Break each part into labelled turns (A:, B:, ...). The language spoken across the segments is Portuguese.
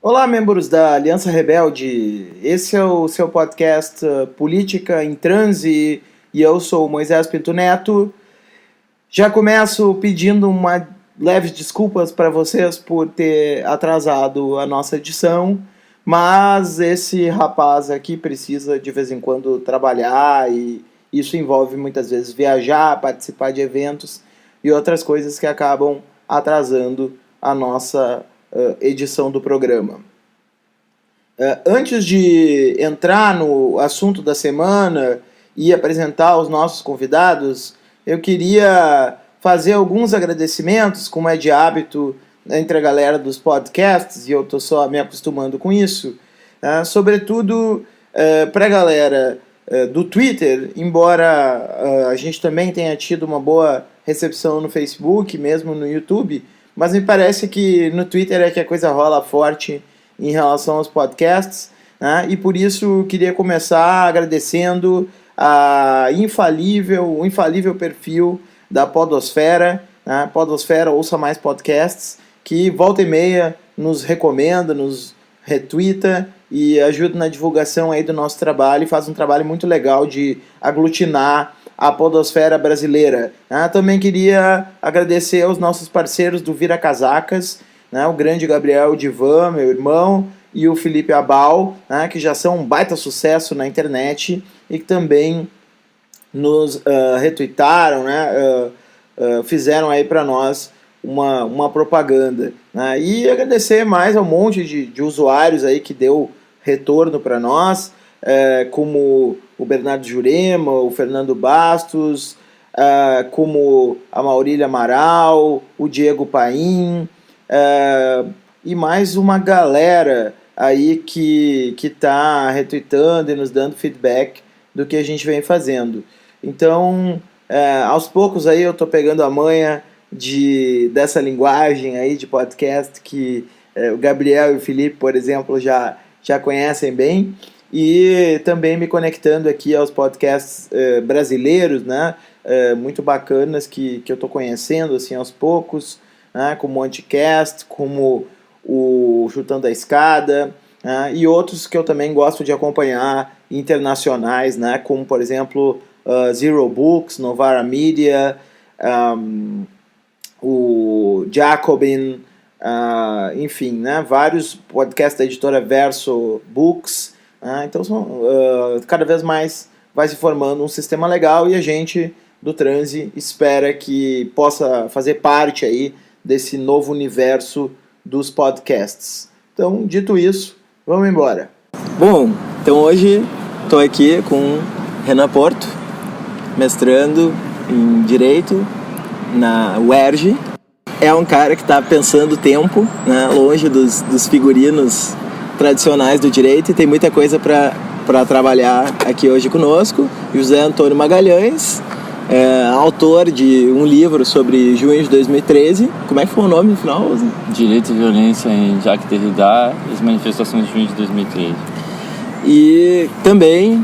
A: Olá, membros da Aliança Rebelde. Esse é o seu podcast Política em Transe e eu sou o Moisés Pinto Neto. Já começo pedindo uma leves desculpas para vocês por ter atrasado a nossa edição, mas esse rapaz aqui precisa de vez em quando trabalhar e isso envolve muitas vezes viajar, participar de eventos e outras coisas que acabam atrasando a nossa edição do programa. Antes de entrar no assunto da semana e apresentar os nossos convidados, eu queria fazer alguns agradecimentos, como é de hábito entre a galera dos podcasts, e eu estou só me acostumando com isso, sobretudo para a galera do Twitter, embora a gente também tenha tido uma boa recepção no Facebook, mesmo no YouTube, mas me parece que no Twitter é que a coisa rola forte em relação aos podcasts, né? E por isso queria começar agradecendo o infalível perfil da Podosfera, né? Podosfera Ouça Mais Podcasts, que volta e meia nos recomenda, nos retweeta e ajuda na divulgação aí do nosso trabalho e faz um trabalho muito legal de aglutinar a podosfera brasileira. Também queria agradecer aos nossos parceiros do Vira Casacas, o grande Gabriel Divan, meu irmão, e o Felipe Abal, que já são um baita sucesso na internet e que também nos retweetaram, fizeram aí para nós uma propaganda. E agradecer mais a um monte de usuários aí que deu retorno para nós, como o Bernardo Jurema, o Fernando Bastos, como a Maurília Amaral, o Diego Paim, e mais uma galera aí que está retweetando e nos dando feedback do que a gente vem fazendo. Então, aos poucos aí eu estou pegando a manha dessa linguagem aí de podcast que o Gabriel e o Felipe, por exemplo, já conhecem bem, e também me conectando aqui aos podcasts brasileiros, muito bacanas que eu estou conhecendo assim aos poucos, como o Anticast, como o Chutando a Escada, e outros que eu também gosto de acompanhar, internacionais, como por exemplo Zero Books, Novara Media, o Jacobin, enfim, vários podcasts da editora Verso Books. Então cada vez mais vai se formando um sistema legal e a gente do Transe espera que possa fazer parte aí desse novo universo dos podcasts. Então, dito isso, vamos embora. Bom, então hoje estou aqui com Renan Porto, mestrando em Direito na UERJ. É um cara que está pensando tempo, longe dos figurinos tradicionais do direito, e tem muita coisa para trabalhar aqui hoje conosco. José Antônio Magalhães, autor de um livro sobre junho de 2013. Como é que foi o nome no final?
B: Direito e Violência em Jacques Derrida e as Manifestações de junho de 2013.
A: E também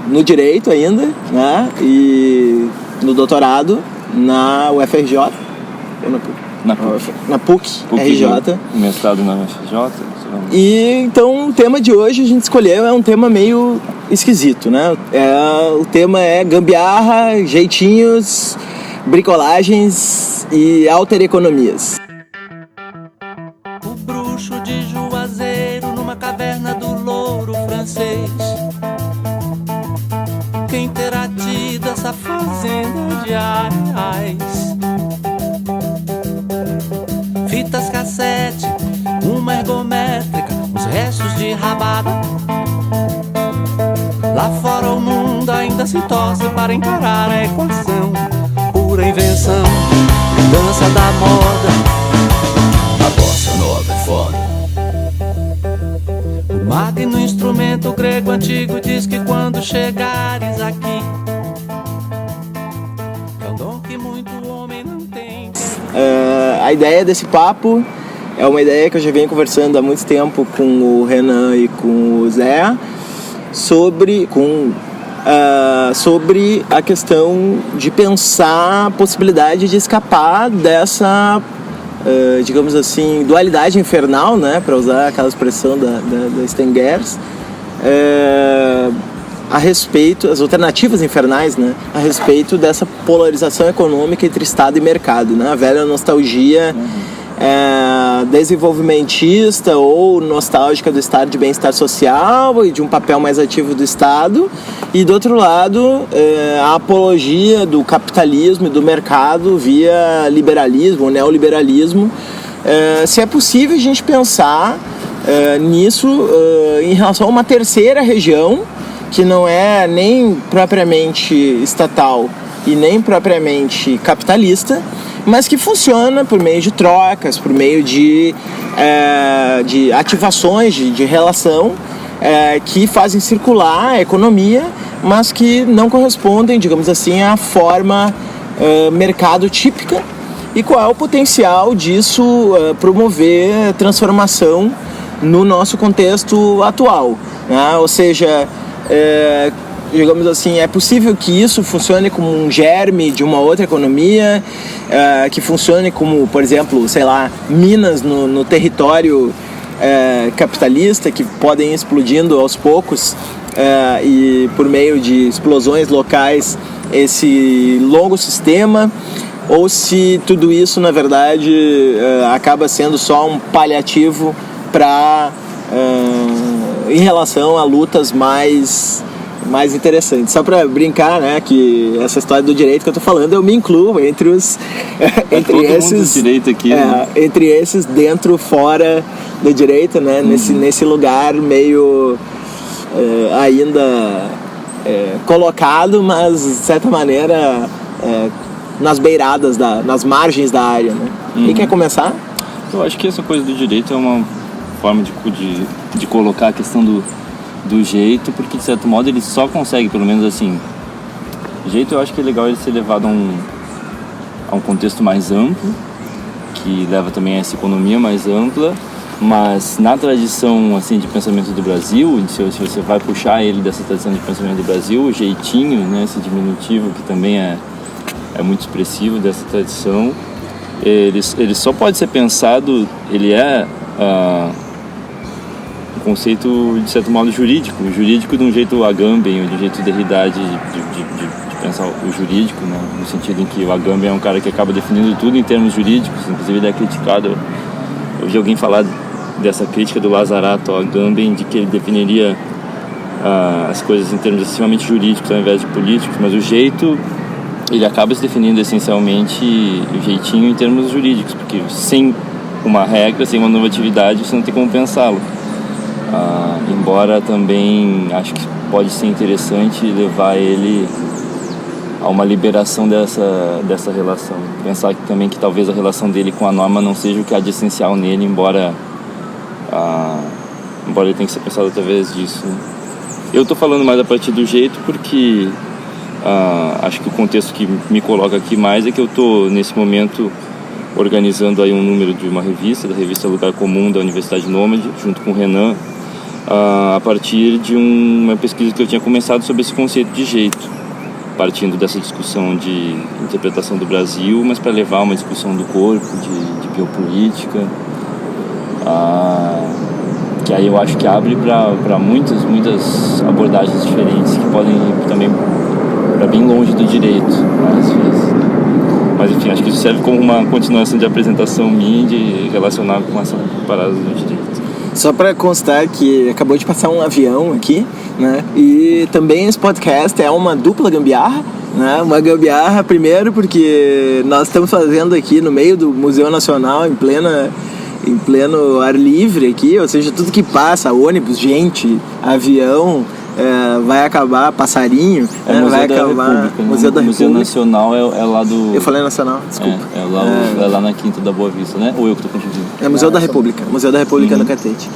A: no direito ainda, e no doutorado na UFRJ, ou na PUC RJ.
B: Mestrado na UFRJ.
A: E então o tema de hoje a gente escolheu é um tema meio esquisito, o tema é gambiarra, jeitinhos, bricolagens e altereconomias.
C: O bruxo de Juazeiro numa caverna do louro francês. Quem terá tido essa fazenda de ais? Fitas cassete, uma ergométrica, os restos de rabada. Lá fora o mundo ainda se torce para encarar a equação. Pura invenção, dança da moda. A bossa nova é foda. O magno instrumento grego antigo diz que quando chegares aqui, é um dom que muito homem não tem.
A: A ideia desse papo é uma ideia que eu já venho conversando há muito tempo com o Renan e com o Zé sobre a questão de pensar a possibilidade de escapar dessa
D: digamos assim, dualidade infernal, né, para usar aquela expressão da Stengers, a respeito, as alternativas infernais, né, a respeito dessa polarização econômica entre Estado e mercado, né, a velha nostalgia desenvolvimentista ou nostálgica do estado de bem-estar social e de um papel mais ativo do Estado, e do outro lado a apologia do capitalismo e do mercado via liberalismo ou neoliberalismo. Se é possível a gente pensar nisso em relação a uma terceira região que não é nem propriamente estatal e nem propriamente capitalista, mas que funciona por meio de trocas, por meio de ativações de relação que fazem circular a economia, mas que não correspondem, digamos assim, à forma mercado típica. E qual é o potencial disso promover transformação no nosso contexto atual, né? Ou seja, digamos assim, é possível que isso funcione como um germe de uma outra economia, que funcione como, por exemplo, sei lá, minas no território capitalista, que podem ir explodindo aos poucos e por meio de explosões locais esse longo sistema, ou se tudo isso, na verdade, acaba sendo só um paliativo em relação a lutas mais interessantes. Só para brincar, né, que essa história do direito que eu tô falando, eu me incluo entre os entre esses
B: direito aqui, né?
D: Entre esses dentro, fora do direito, né, nesse lugar meio ainda colocado, mas de certa maneira nas beiradas nas margens da área, né? Quem quer começar?
B: Eu acho que essa coisa do direito é uma forma de colocar a questão do jeito, porque de certo modo ele só consegue, pelo menos assim, jeito, eu acho que é legal ele ser levado a um contexto mais amplo, que leva também a essa economia mais ampla, mas na tradição assim de pensamento do Brasil, se você vai puxar ele dessa tradição de pensamento do Brasil, o jeitinho, né, esse diminutivo que também é muito expressivo dessa tradição, ele só pode ser pensado, ele é um conceito de certo modo jurídico de um jeito Agamben ou de um jeito Derrida de pensar o jurídico, né? No sentido em que o Agamben é um cara que acaba definindo tudo em termos jurídicos, inclusive ele é criticado. Eu vi alguém falar dessa crítica do Lazarato ao Agamben, de que ele definiria as coisas em termos excessivamente jurídicos ao invés de políticos, mas o jeito, ele acaba se definindo essencialmente o jeitinho em termos jurídicos, porque sem uma regra, sem uma normatividade, você não tem como pensá-lo. Embora também acho que pode ser interessante levar ele a uma liberação dessa relação. Pensar também que talvez a relação dele com a norma não seja o que há de essencial nele, embora ele tenha que ser pensado através disso. Eu estou falando mais a partir do jeito porque acho que o contexto que me coloca aqui mais é que eu estou, nesse momento, organizando aí um número de uma revista, da revista Lugar Comum da Universidade Nômade, junto com o Renan, a partir de uma pesquisa que eu tinha começado sobre esse conceito de jeito, partindo dessa discussão de interpretação do Brasil, mas para levar uma discussão do corpo, de biopolítica, que aí eu acho que abre para muitas abordagens diferentes, que podem ir também para bem longe do direito, às vezes. Mas enfim, acho que isso serve como uma continuação de apresentação minha de relacionar com essa parada do direito.
D: Só para constar que acabou de passar um avião aqui, né? E também esse podcast é uma dupla gambiarra, né? Uma gambiarra, primeiro, porque nós estamos fazendo aqui no meio do Museu Nacional, em pleno ar livre aqui, ou seja, tudo que passa, ônibus, gente, avião, vai acabar, passarinho, vai acabar.
B: Museu da República. Museu Nacional é lá do...
D: Eu falei Nacional, desculpa.
B: É lá na Quinta da Boa Vista, né? Ou eu que tô confundindo?
D: É Museu da República, Museu da República no Catete.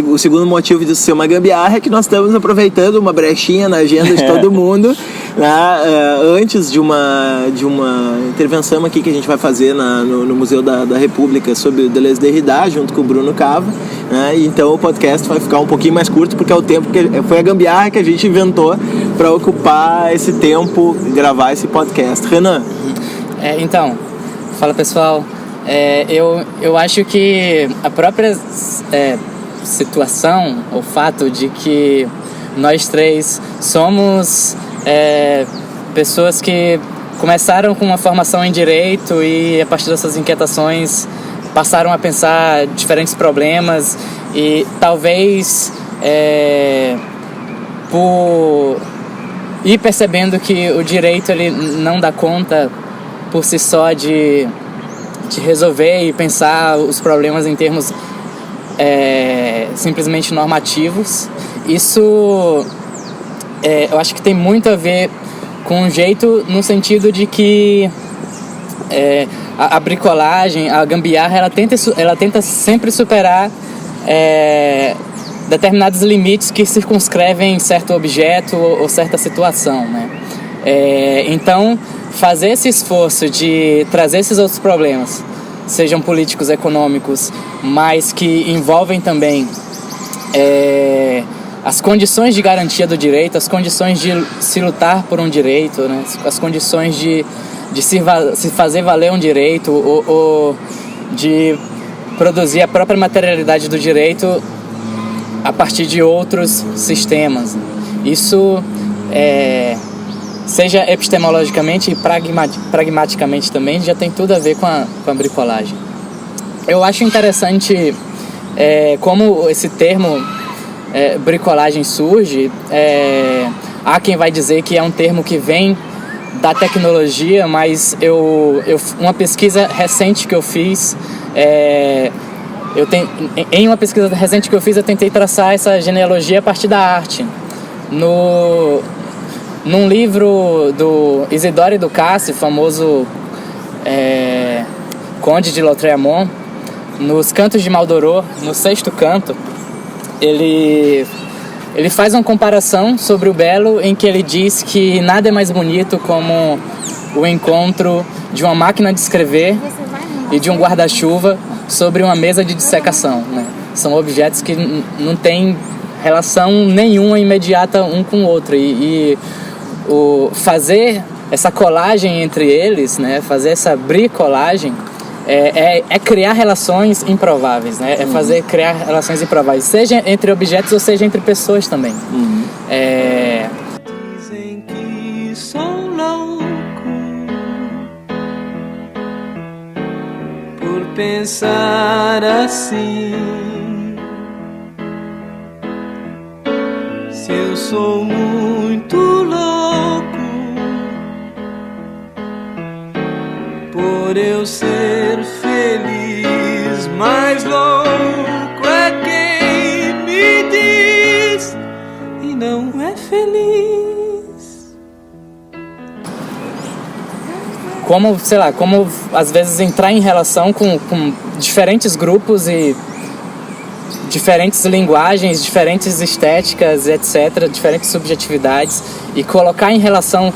D: O segundo motivo disso ser uma gambiarra é que nós estamos aproveitando uma brechinha na agenda de todo mundo, né, antes de uma intervenção aqui que a gente vai fazer no Museu da República sobre Deleuze e Derrida, junto com o Bruno Cava, né, e então o podcast vai ficar um pouquinho mais curto, porque é o tempo que foi a gambiarra que a gente inventou para ocupar esse tempo, gravar esse podcast. Renan?
E: Então, Fala, pessoal. Eu acho que a própria situação, o fato de que nós três somos pessoas que começaram com uma formação em direito e a partir dessas inquietações passaram a pensar diferentes problemas e talvez por ir percebendo que o direito ele não dá conta por si só de resolver e pensar os problemas em termos simplesmente normativos. Isso eu acho que tem muito a ver com o jeito, no sentido de que a bricolagem, a gambiarra, ela tenta sempre superar determinados limites que circunscrevem certo objeto ou certa situação, né? Então, fazer esse esforço de trazer esses outros problemas, sejam políticos, econômicos, mas que envolvem também as condições de garantia do direito, as condições de se lutar por um direito, né? As condições de se fazer valer um direito ou de produzir a própria materialidade do direito a partir de outros sistemas. Isso, seja epistemologicamente e pragmaticamente também, já tem tudo a ver com a bricolagem. Eu acho interessante como esse termo bricolagem surge. Há quem vai dizer que é um termo que vem da tecnologia, mas uma pesquisa recente que eu fiz, em uma pesquisa recente que eu fiz, eu tentei traçar essa genealogia a partir da arte. Num livro do Isidore Ducasse, famoso Conde de Lautréamont, nos Cantos de Maldoror, no 6º canto, ele faz uma comparação sobre o belo, em que ele diz que nada é mais bonito como o encontro de uma máquina de escrever e de um guarda-chuva sobre uma mesa de dissecação, né? São objetos que não têm relação nenhuma imediata um com o outro, e fazer essa colagem entre eles, né? Fazer essa bricolagem é criar relações improváveis, né? Criar relações improváveis, seja entre objetos ou seja entre pessoas também.
C: Dizem que sou louco por pensar assim. Se eu sou muito louco por eu ser feliz, mais louco é quem me diz e não é feliz.
E: Como às vezes entrar em relação com diferentes grupos e diferentes linguagens, diferentes estéticas, etc., diferentes subjetividades, e colocar em relação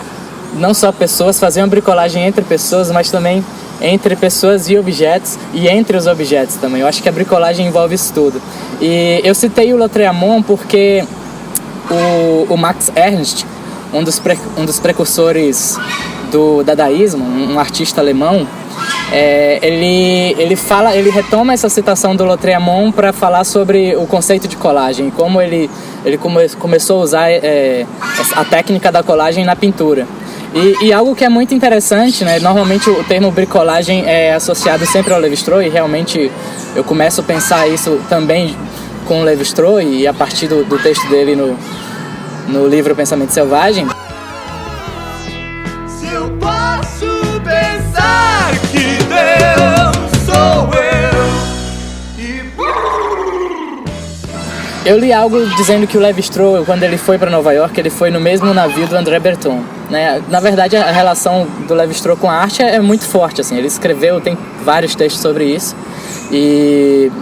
E: não só pessoas, fazer uma bricolagem entre pessoas, mas também entre pessoas e objetos, e entre os objetos também. Eu acho que a bricolagem envolve isso tudo. E eu citei o Lautréamont porque o Max Ernst, um dos precursores do dadaísmo, um artista alemão, ele retoma essa citação do Lautréamont para falar sobre o conceito de colagem, como ele começou a usar a técnica da colagem na pintura. E algo que é muito interessante, né? Normalmente o termo bricolagem é associado sempre ao Lévi-Strauss, e realmente eu começo a pensar isso também com o Lévi-Strauss, e a partir do texto dele no livro Pensamento Selvagem.
C: Se eu posso pensar que Deus sou
E: Eu li algo dizendo que o Lévi-Strauss, quando ele foi para Nova York, ele foi no mesmo navio do André Breton, né? Na verdade, a relação do Lévi-Strauss com a arte é muito forte, assim. Ele escreveu, tem vários textos sobre isso, e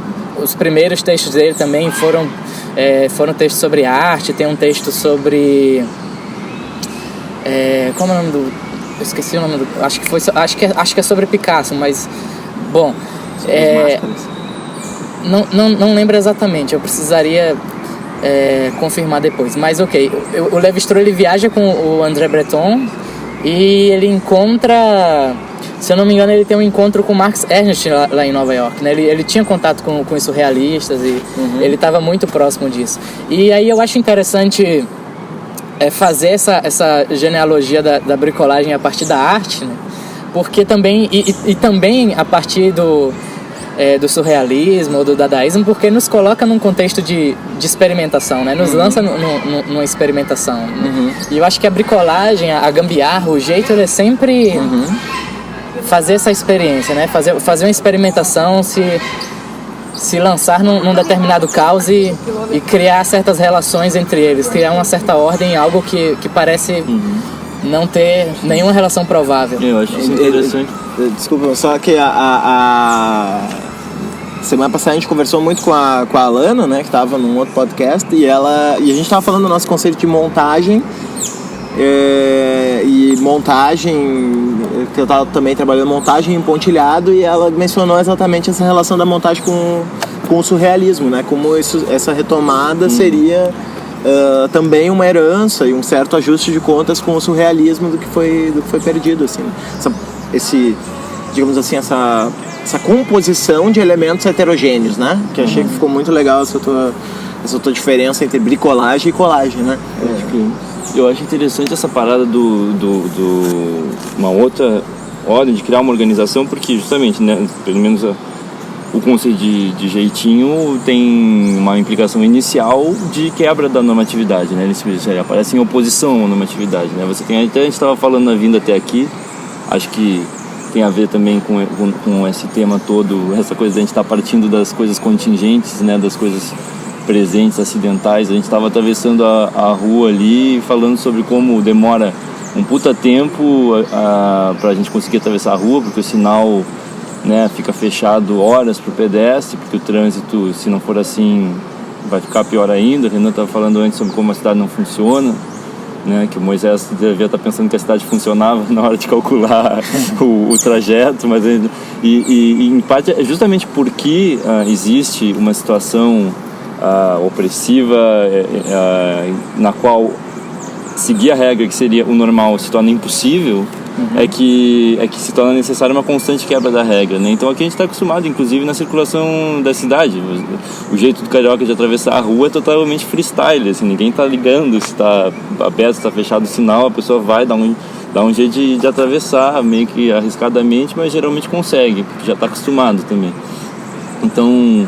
E: os primeiros textos dele também foram textos sobre arte. Tem um texto sobre como é o nome do... Eu esqueci o nome do... Acho que é sobre Picasso, mas bom, não lembro exatamente, eu precisaria confirmar depois, mas ok. O Lévi-Strauss, ele viaja com o André Breton e ele encontra se eu não me engano, ele tem um encontro com Marx Ernst lá em Nova York, né? Ele tinha contato com os surrealistas e ele estava muito próximo disso. E aí eu acho interessante fazer essa genealogia da bricolagem a partir da arte, né? Porque também, e também a partir do surrealismo ou do dadaísmo, porque nos coloca num contexto de experimentação, né? Nos lança numa experimentação. E eu acho que a bricolagem, a gambiarra, o jeito, ele é sempre fazer essa experiência, né? Fazer uma experimentação, se lançar num determinado caos e criar certas relações entre eles, criar uma certa ordem em algo que parece não ter nenhuma relação provável.
B: Eu acho isso interessante.
D: Desculpa, só que semana passada a gente conversou muito com a Alana, né, que estava num outro podcast, e a gente estava falando do nosso conceito de montagem, e montagem, que eu estava também trabalhando montagem em pontilhado, e ela mencionou exatamente essa relação da montagem com o surrealismo, né, como essa retomada seria também uma herança e um certo ajuste de contas com o surrealismo do que foi perdido, assim, digamos assim, essa composição de elementos heterogêneos, né? Que achei que ficou muito legal essa tua diferença entre bricolagem e colagem, né?
B: Eu acho interessante essa parada uma outra ordem de criar uma organização, porque justamente, né, pelo menos o conceito de jeitinho tem uma implicação inicial de quebra da normatividade, né? Ele aparece em oposição à normatividade, né? Até a gente estava falando na vinda até aqui, acho que tem a ver também com esse tema todo, essa coisa de a gente estar partindo das coisas contingentes, né? Das coisas presentes, acidentais. A gente estava atravessando a rua ali, falando sobre como demora um puta tempo para a gente conseguir atravessar a rua, porque o sinal, né, fica fechado horas para o pedestre, porque o trânsito, se não for assim, vai ficar pior ainda. O Renan estava falando antes sobre como a cidade não funciona, né, que o Moisés devia estar pensando que a cidade funcionava na hora de calcular o trajeto, mas em parte é justamente porque existe uma situação opressiva na qual seguir a regra, que seria o normal, se torna impossível. É que se torna necessária uma constante quebra da regra, né? Então aqui a gente está acostumado, inclusive, na circulação da cidade. O jeito do carioca de atravessar a rua é totalmente freestyle, assim, ninguém está ligando se está aberto, se está fechado o sinal, a pessoa vai dar um jeito de atravessar, meio que arriscadamente, mas geralmente consegue, porque já está acostumado também. Então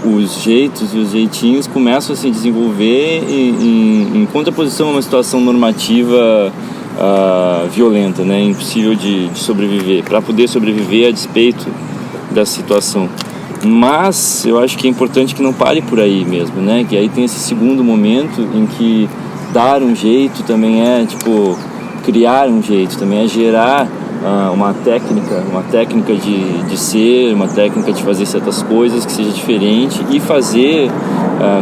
B: os jeitos e os jeitinhos começam a se desenvolver em contraposição a uma situação normativa violenta, né? Impossível de sobreviver, para poder sobreviver a despeito da situação. Mas eu acho que é importante que não pare por aí mesmo, né? Que aí tem esse segundo momento em que dar um jeito também é, tipo, criar um jeito, também é gerar uma técnica de ser, uma técnica de fazer certas coisas que seja diferente e fazer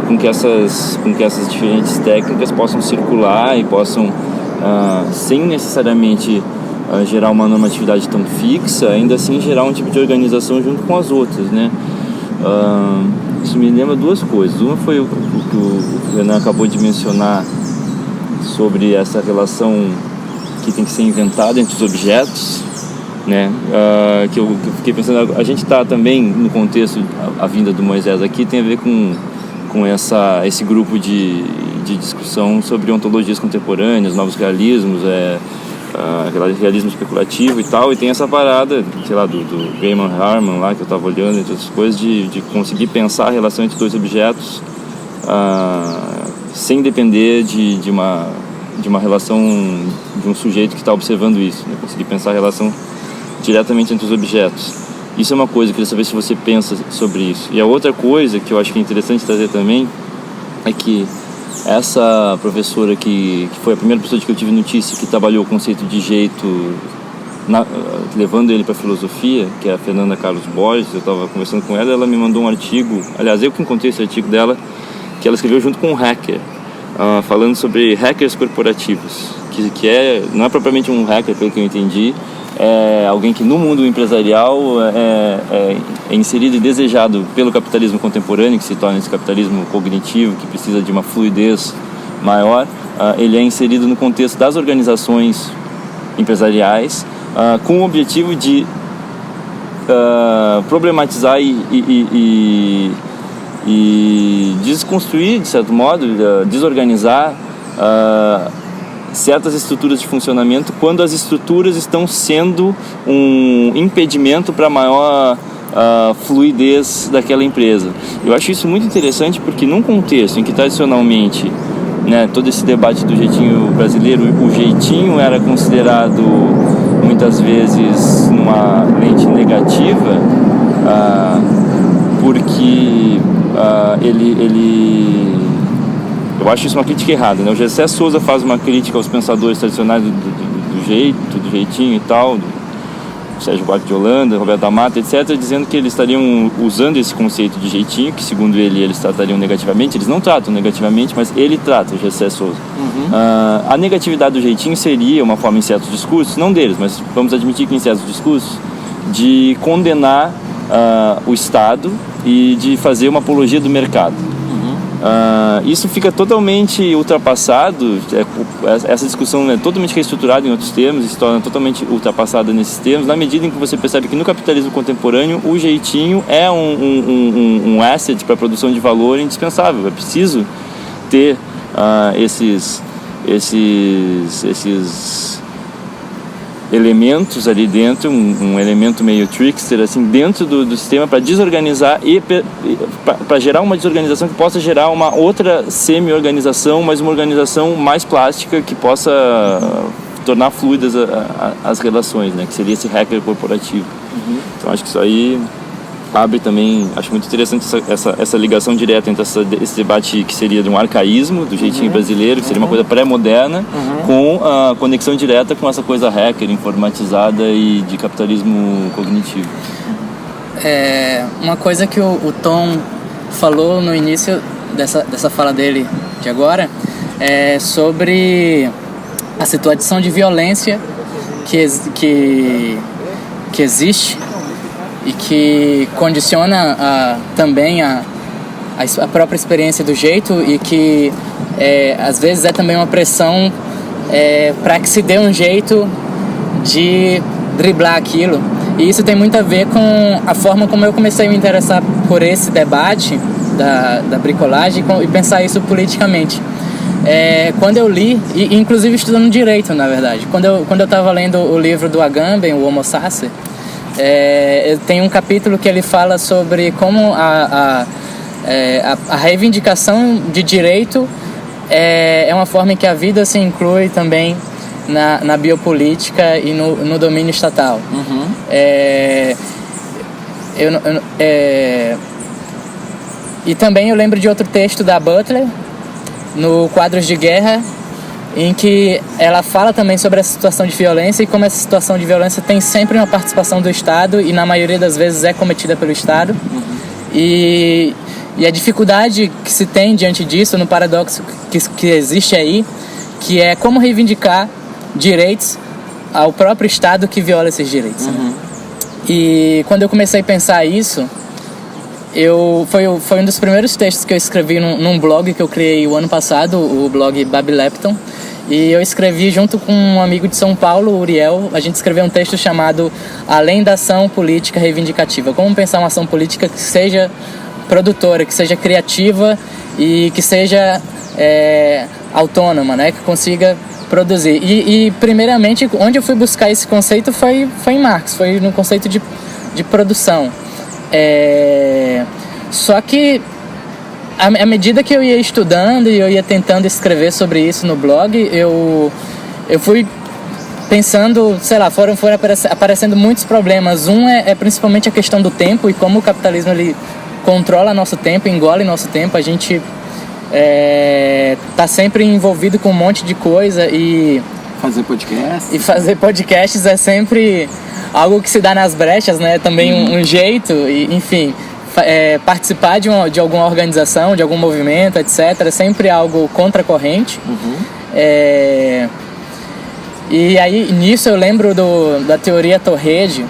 B: com que essas diferentes técnicas possam circular e possam, sem necessariamente gerar uma normatividade tão fixa, ainda assim gerar um tipo de organização junto com as outras, né? Isso me lembra duas coisas. Uma foi o que o Renan acabou de mencionar sobre essa relação que tem que ser inventada entre os objetos, né? Que eu fiquei pensando, a gente está também no contexto, a vinda do Moisés aqui tem a ver com esse grupo de discussão sobre ontologias contemporâneas, novos realismos, realismo especulativo e tal, e tem essa parada, sei lá, do Raymond Harman lá, que eu estava olhando, entre outras coisas, de conseguir pensar a relação entre dois objetos sem depender de uma relação de um sujeito que está observando isso, né? Conseguir pensar a relação diretamente entre os objetos. Isso é uma coisa, eu queria saber se você pensa sobre isso. E a outra coisa que eu acho que é interessante trazer também é que essa professora que foi a primeira pessoa que eu tive notícia que trabalhou o conceito de jeito, levando ele para a filosofia, que é a Fernanda Carlos Borges. Eu estava conversando com ela, ela me mandou um artigo, aliás, eu que encontrei esse artigo dela, que ela escreveu junto com um hacker, falando sobre hackers corporativos, que não é propriamente um hacker, pelo que eu entendi, é alguém que no mundo empresarial é inserido e desejado pelo capitalismo contemporâneo, que se torna esse capitalismo cognitivo, que precisa de uma fluidez maior. Ele é inserido no contexto das organizações empresariais, com o objetivo de problematizar e desconstruir, de certo modo, desorganizar certas estruturas de funcionamento quando as estruturas estão sendo um impedimento para maior fluidez daquela empresa. Eu acho isso muito interessante porque num contexto em que tradicionalmente, né, todo esse debate do jeitinho brasileiro, o jeitinho era considerado muitas vezes numa lente negativa, porque eu acho isso uma crítica errada, né? O Gessé Souza faz uma crítica aos pensadores tradicionais do jeitinho e tal, Sérgio Buarque de Holanda, Roberto da Mata, etc., dizendo que eles estariam usando esse conceito de jeitinho, que segundo eles tratariam negativamente. Eles não tratam negativamente, mas ele trata, o Gessé Souza. A negatividade do jeitinho seria uma forma, em certos discursos, não deles, mas vamos admitir que em certos discursos, de condenar o Estado e de fazer uma apologia do mercado. Isso fica totalmente ultrapassado, essa discussão é totalmente reestruturada em outros termos e se torna totalmente ultrapassada nesses termos, na medida em que você percebe que no capitalismo contemporâneo o jeitinho é um asset para a produção de valor indispensável. É preciso ter esses elementos ali dentro, um elemento meio trickster assim, dentro do sistema para desorganizar e para gerar uma desorganização que possa gerar uma outra semi-organização, mas uma organização mais plástica que possa tornar fluidas as relações, né? Que seria esse hacker corporativo. Então acho que isso aí abre também, acho muito interessante essa ligação direta entre esse debate que seria de um arcaísmo, do jeitinho brasileiro, que seria uma coisa pré-moderna, com a conexão direta com essa coisa hacker, informatizada e de capitalismo cognitivo.
E: Uma coisa que o Tom falou no início dessa fala dele de agora é sobre a situação de violência que existe e que condiciona também a própria experiência do jeito e que às vezes é também uma pressão para que se dê um jeito de driblar aquilo. E isso tem muito a ver com a forma como eu comecei a me interessar por esse debate da bricolagem e pensar isso politicamente. Quando eu li, e inclusive estudando direito, na verdade, quando eu estava lendo o livro do Agamben, o Homo Sacer, tem um capítulo que ele fala sobre como a reivindicação de direito é uma forma em que a vida se inclui também na biopolítica e no domínio estatal. E também eu lembro de outro texto da Butler, no Quadros de Guerra, em que ela fala também sobre essa situação de violência e como essa situação de violência tem sempre uma participação do Estado e na maioria das vezes é cometida pelo Estado. E a dificuldade que se tem diante disso, no paradoxo que existe aí, que é como reivindicar direitos ao próprio Estado que viola esses direitos. E quando eu comecei a pensar isso, foi um dos primeiros textos que eu escrevi num blog que eu criei o ano passado, o blog Babilepton. E eu escrevi junto com um amigo de São Paulo, o Uriel, a gente escreveu um texto chamado Além da Ação Política Reivindicativa. Como pensar uma ação política que seja produtora, que seja criativa e que seja autônoma, né? Que consiga produzir. E primeiramente, onde eu fui buscar esse conceito foi em Marx, foi no conceito de produção. Só que à medida que eu ia estudando e eu ia tentando escrever sobre isso no blog, eu fui pensando, sei lá, foram aparecendo muitos problemas. Um é principalmente a questão do tempo e como o capitalismo ele controla nosso tempo, engole nosso tempo. A gente tá sempre envolvido com um monte de coisa e fazer podcasts é sempre algo que se dá nas brechas, né? Também um jeito, e, enfim, participar de alguma organização, de algum movimento, etc. É sempre algo contracorrente. E aí, nisso eu lembro da teoria Torrede,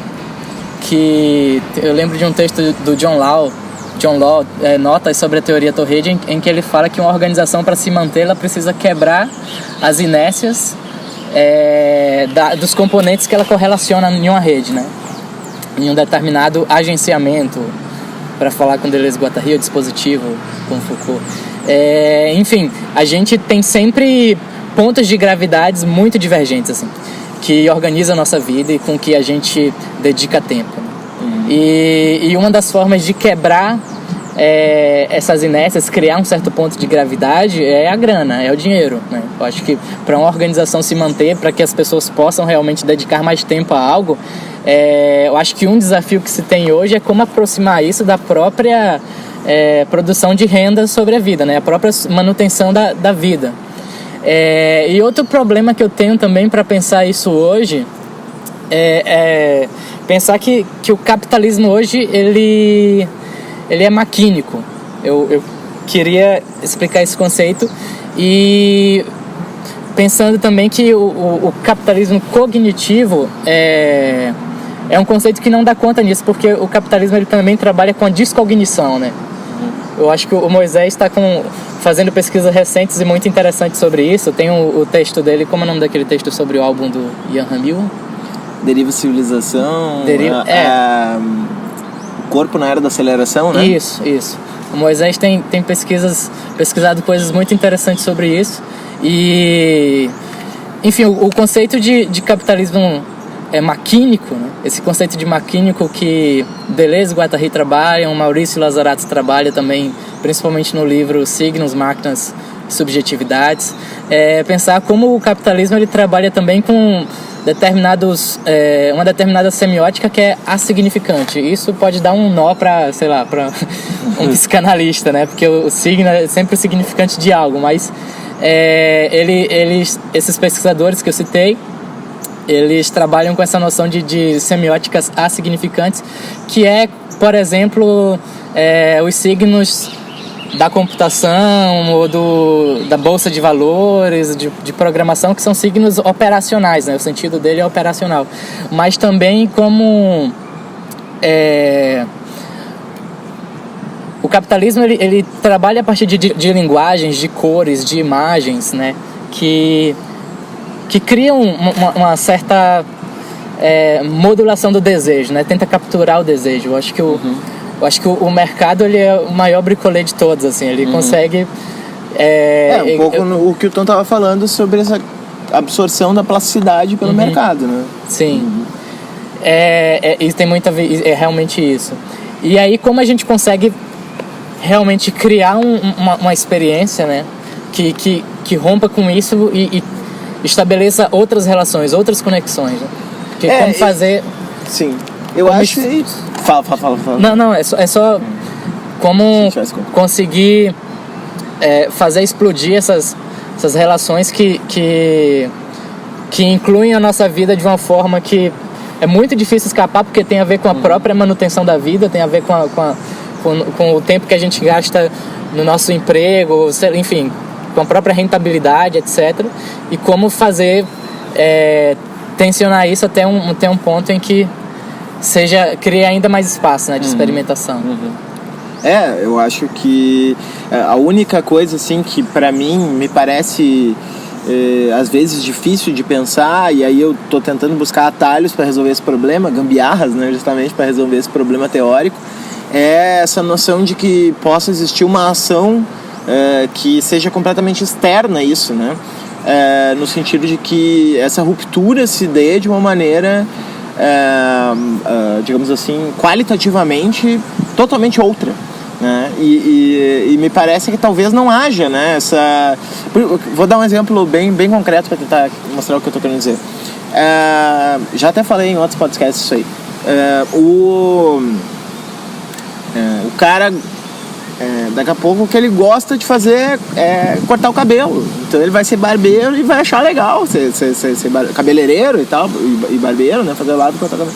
E: que eu lembro de um texto do John Law, notas sobre a teoria Torrede, em que ele fala que uma organização, para se manter, ela precisa quebrar as inércias dos componentes que ela correlaciona em uma rede, né? Em um determinado agenciamento, para falar com Deleuze-Guattari, o dispositivo, com Foucault. Enfim, a gente tem sempre pontos de gravidades muito divergentes, assim, que organizam a nossa vida e com que a gente dedica tempo. E uma das formas de quebrar essas inércias, criar um certo ponto de gravidade, é a grana, é o dinheiro, né? Eu acho que para uma organização se manter, para que as pessoas possam realmente dedicar mais tempo a algo, eu acho que um desafio que se tem hoje é como aproximar isso da própria produção de renda sobre a vida, né? A própria manutenção da vida. E outro problema que eu tenho também para pensar isso hoje é pensar que o capitalismo hoje ele é maquínico. Eu queria explicar esse conceito e pensando também que o capitalismo cognitivo é um conceito que não dá conta nisso, porque o capitalismo ele também trabalha com a descognição, né? Eu acho que o Moisés está fazendo pesquisas recentes e muito interessantes sobre isso. Tem o texto dele, como é o nome daquele texto sobre o álbum do Ian Hamil?
D: Deriva Civilização, o corpo na era da aceleração, né?
E: Isso. O Moisés tem pesquisado coisas muito interessantes sobre isso. E, enfim, o conceito de capitalismo maquínico, né? Esse conceito de maquínico que Deleuze-Guattari trabalha, o Maurício Lazzaratto trabalha também, principalmente no livro Signos, Máquinas e Subjetividades, pensar como o capitalismo ele trabalha também com uma determinada semiótica que é assignificante. Isso pode dar um nó para um psicanalista, né? Porque o signo é sempre significante de algo, mas esses pesquisadores que eu citei, eles trabalham com essa noção de semióticas assignificantes, que por exemplo, os signos da computação ou da bolsa de valores, de programação, que são signos operacionais, né? O sentido dele é operacional. Mas também como o capitalismo ele trabalha a partir de linguagens, de cores, de imagens, né? Que criam uma certa modulação do desejo, né? Tenta capturar o desejo. Eu acho que o mercado ele é o maior bricolê de todos, assim. Ele consegue...
D: um pouco o que o Tom estava falando sobre essa absorção da plasticidade pelo mercado, né?
E: Sim. Isso tem muito a ver, é realmente isso. E aí, como a gente consegue realmente criar uma experiência, né? Que rompa com isso e estabeleça outras relações, outras conexões, né? Porque como fazer...
D: Sim. Eu acho que... Fala.
E: Não, é só como conseguir fazer explodir essas relações que incluem a nossa vida de uma forma que é muito difícil escapar, porque tem a ver com a própria manutenção da vida, tem a ver com o tempo que a gente gasta no nosso emprego, enfim, com a própria rentabilidade, etc. E como fazer tensionar isso até um ponto em que cria ainda mais espaço, né, de experimentação.
D: Eu acho que a única coisa assim que pra mim me parece às vezes difícil de pensar, e aí eu tô tentando buscar atalhos para resolver esse problema, gambiarras, né, justamente para resolver esse problema teórico, é essa noção de que possa existir uma ação que seja completamente externa a isso, né? No sentido de que essa ruptura se dê de uma maneira digamos assim, qualitativamente totalmente outra, né? E me parece que talvez não haja, né, vou dar um exemplo bem concreto para tentar mostrar o que eu estou querendo dizer. Já até falei em outros podcasts isso aí. O cara, daqui a pouco, o que ele gosta de fazer é cortar o cabelo. Então ele vai ser barbeiro e vai achar legal ser cabeleireiro e tal, e barbeiro, né? Fazer lado e cortar o cabelo.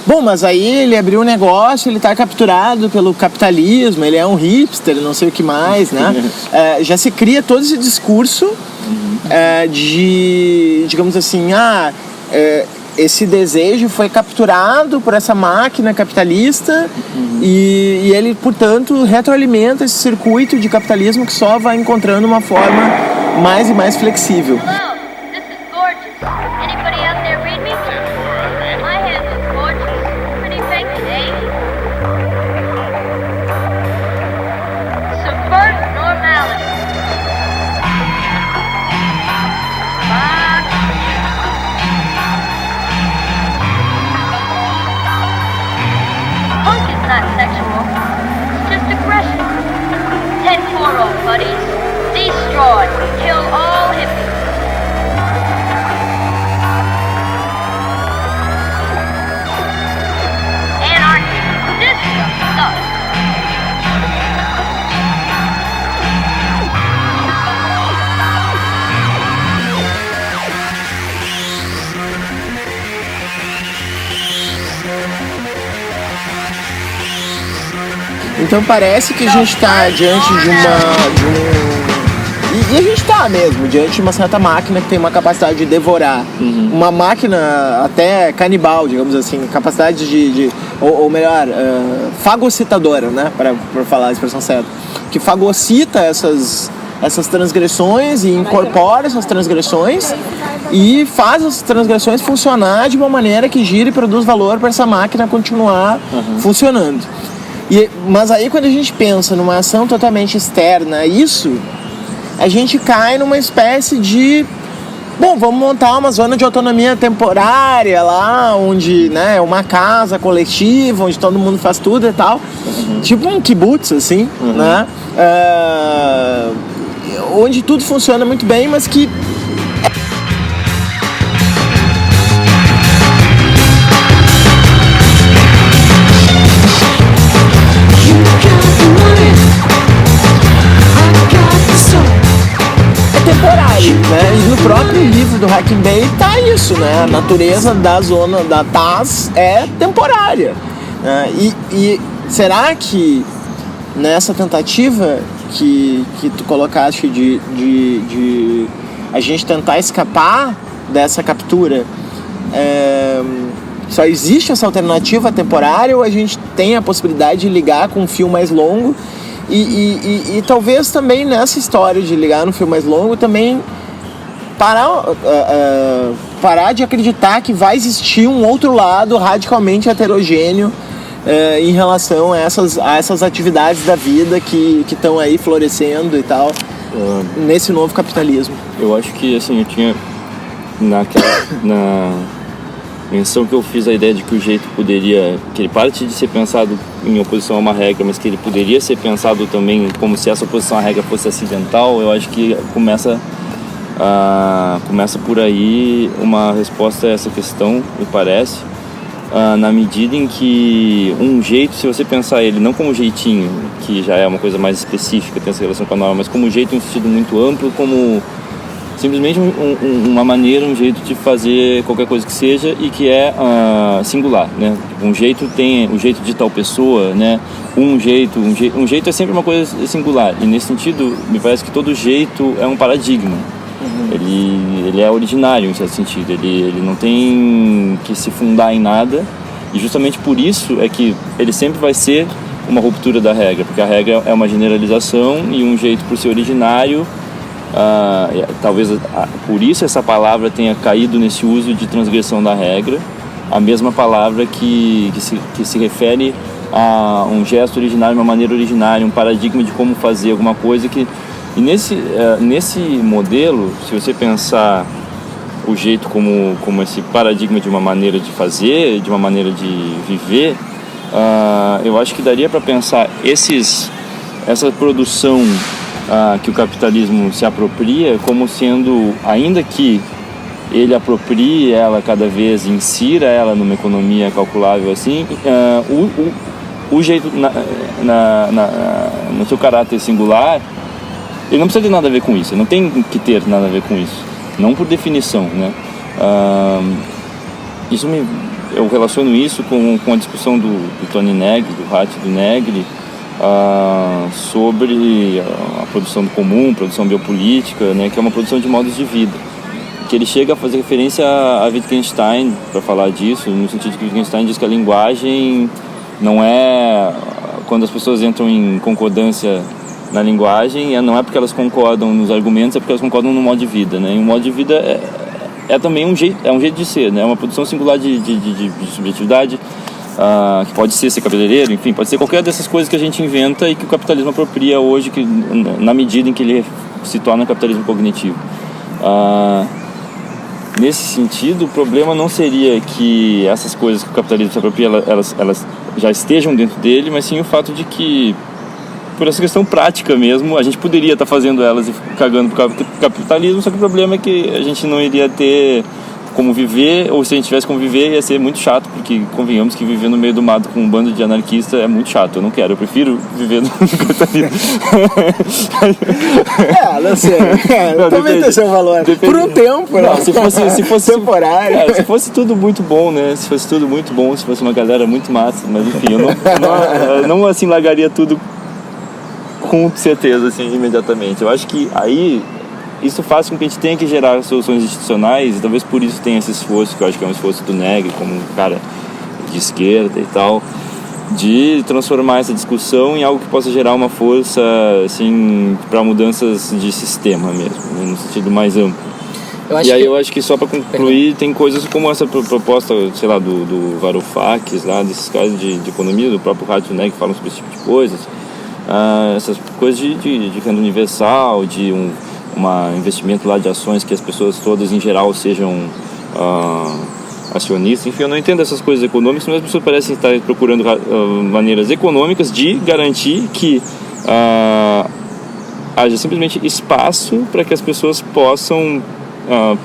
D: Bom, mas aí ele abriu um negócio, ele tá capturado pelo capitalismo, ele é um hipster, não sei o que mais, né? Já se cria todo esse discurso digamos assim, esse desejo foi capturado por essa máquina capitalista e ele, portanto, retroalimenta esse circuito de capitalismo que só vai encontrando uma forma mais e mais flexível.
F: Hello, this is gorgeous. Anybody out there read me? My hand looks gorgeous. Pretty vacant, eh? Subvert normality. Punk is not sexual. It's just aggression. 10-4, old buddies. Destroy. Kill all hippies. Anarchy. This stuff sucks.
D: Então parece que a gente está diante de e a gente está mesmo diante de uma certa máquina que tem uma capacidade de devorar. Uma máquina até canibal, digamos assim, capacidade ou melhor, fagocitadora, né, para falar a expressão certa, que fagocita essas transgressões e incorpora essas transgressões e faz essas transgressões funcionar de uma maneira que gira e produz valor para essa máquina continuar funcionando. Mas aí quando a gente pensa numa ação totalmente externa a isso, a gente cai numa espécie de... Bom, vamos montar uma zona de autonomia temporária lá, onde, né, é uma casa coletiva, onde todo mundo faz tudo e tal. Tipo um kibutz, assim, né? Onde tudo funciona muito bem, mas que... temporário, né? E no próprio livro do Hacking Bay tá isso, né? A natureza da zona da TAS é temporária, né? E será que nessa tentativa que tu colocaste de a gente tentar escapar dessa captura, só existe essa alternativa temporária ou a gente tem a possibilidade de ligar com um fio mais longo? E talvez também nessa história de ligar no fio mais longo também parar de acreditar que vai existir um outro lado radicalmente heterogêneo em relação a essas atividades da vida que estão aí florescendo e tal nesse novo capitalismo.
B: Eu acho que assim, eu tinha na menção que eu fiz a ideia de que o jeito poderia, que ele parte de ser pensado em oposição a uma regra, mas que ele poderia ser pensado também como se essa oposição à regra fosse acidental. Eu acho que começa por aí uma resposta a essa questão, me parece, na medida em que um jeito, se você pensar ele não como jeitinho, que já é uma coisa mais específica, tem essa relação com a norma, mas como jeito em um sentido muito amplo, como simplesmente uma maneira, um jeito de fazer qualquer coisa que seja e que é singular, né? Um jeito tem o jeito de tal pessoa, né? Um jeito é sempre uma coisa singular e nesse sentido me parece que todo jeito é um paradigma. Ele é originário em certo sentido. Ele não tem que se fundar em nada e justamente por isso é que ele sempre vai ser uma ruptura da regra, porque a regra é uma generalização e um jeito por ser originário. Talvez por isso essa palavra tenha caído nesse uso de transgressão da regra, a mesma palavra que se refere a um gesto originário, uma maneira originária, um paradigma de como fazer alguma coisa e nesse modelo, se você pensar o jeito como esse paradigma de uma maneira de fazer, de uma maneira de viver, eu acho que daria para pensar essa produção que o capitalismo se apropria como sendo, ainda que ele aproprie ela cada vez, insira ela numa economia calculável assim, o jeito no seu caráter singular, ele não precisa ter nada a ver com isso, ele não tem que ter nada a ver com isso, não por definição, né? Eu relaciono isso com a discussão do Tony Negri, do Hatt e do Negri, sobre a produção do comum, produção biopolítica, né, que é uma produção de modos de vida, que ele chega a fazer referência a Wittgenstein para falar disso, no sentido de que Wittgenstein diz que a linguagem não é, quando as pessoas entram em concordância na linguagem, não é porque elas concordam nos argumentos, é porque elas concordam no modo de vida, né? E o modo de vida é também um jeito de ser, né? É uma produção singular de subjetividade, que pode ser cabeleireiro, enfim, pode ser qualquer dessas coisas que a gente inventa e que o capitalismo apropria hoje, na medida em que ele se torna capitalismo cognitivo. Nesse sentido, o problema não seria que essas coisas que o capitalismo se apropria, elas já estejam dentro dele, mas sim o fato de que, por essa questão prática mesmo, a gente poderia estar fazendo elas e cagando pro capitalismo, só que o problema é que a gente não iria ter como viver, ou se a gente tivesse como viver ia ser muito chato, porque convenhamos que viver no meio do mato com um bando de anarquistas é muito chato, eu não quero, eu prefiro viver no capitalismo.
D: Não sei, também tem seu valor. Por um tempo,
B: não, se fosse
D: temporário.
B: Se fosse tudo muito bom, né? Se fosse tudo muito bom, se fosse uma galera muito massa, mas enfim, eu não assim largaria tudo com certeza, assim, imediatamente. Eu acho que aí isso faz com que a gente tenha que gerar soluções institucionais, e talvez por isso tenha esse esforço, que eu acho que é um esforço do Negri, como um cara de esquerda e tal, de transformar essa discussão em algo que possa gerar uma força, assim, para mudanças de sistema mesmo, né, no sentido mais amplo. Eu acho que só para concluir, tem coisas como essa proposta, sei lá, do Varoufakis, lá, desses caras de economia, do próprio Rádio Negri, que falam sobre esse tipo de coisas, essas coisas de renda universal, de um investimento lá de ações que as pessoas todas em geral sejam acionistas. Enfim, eu não entendo essas coisas econômicas, mas as pessoas parecem estar procurando maneiras econômicas de garantir que haja simplesmente espaço para que as pessoas possam